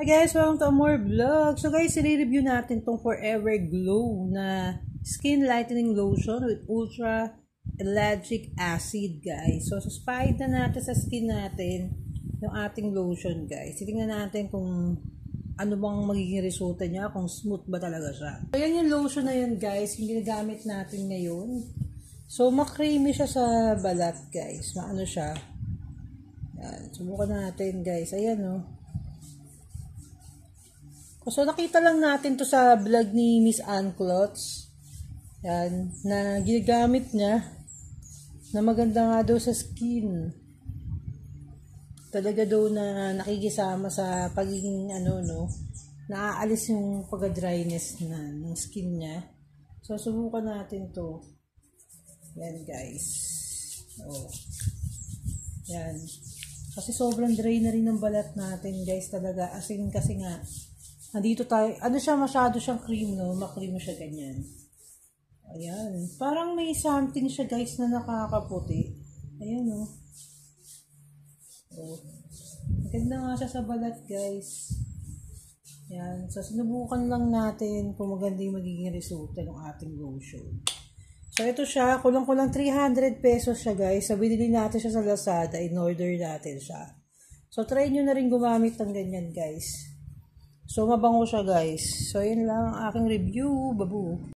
Hi guys, welcome to more vlog. So guys, i-review natin tong Forever Glow na Skin Lightening Lotion with Ultra Ellagic Acid guys. So suspahid na natin sa skin natin yung ating lotion guys. Titingnan natin kung ano bang magiging resulta niya, kung smooth ba talaga siya. So yan yung lotion na yun guys, yung ginagamit natin ngayon. So ma-creamy siya sa balat guys. Maano siya. Yan, subukan natin guys. Ayan oh. So, nakita lang natin to sa vlog ni Miss Ann Clots. Yan, na ginagamit niya na maganda nga daw sa skin. Talaga daw na nakikisama sa pagiging naaalis yung pagka-dryness ng skin niya. So, subukan natin to. Yan, guys. Oh. Yan. Kasi sobrang dry na rin ng balat natin, guys, talaga. As in, kasi nga, nandito tayo, masyado siyang cream, no? Ma-cream siya ganyan. Ayan. Parang may something siya, guys, na nakakaputi. Ayan, no? Oh. Maganda nga siya sa balat, guys. Ayan. So, sinubukan lang natin kung maganda yung magiging resulta ng ating lotion. So, ito siya. Kulang-kulang 300 pesos siya, guys. So, binili natin siya sa Lazada. In-order natin siya. So, try nyo na rin gumamit ng ganyan, guys. So, mabango siya guys. So, yun lang ang aking review. Babu.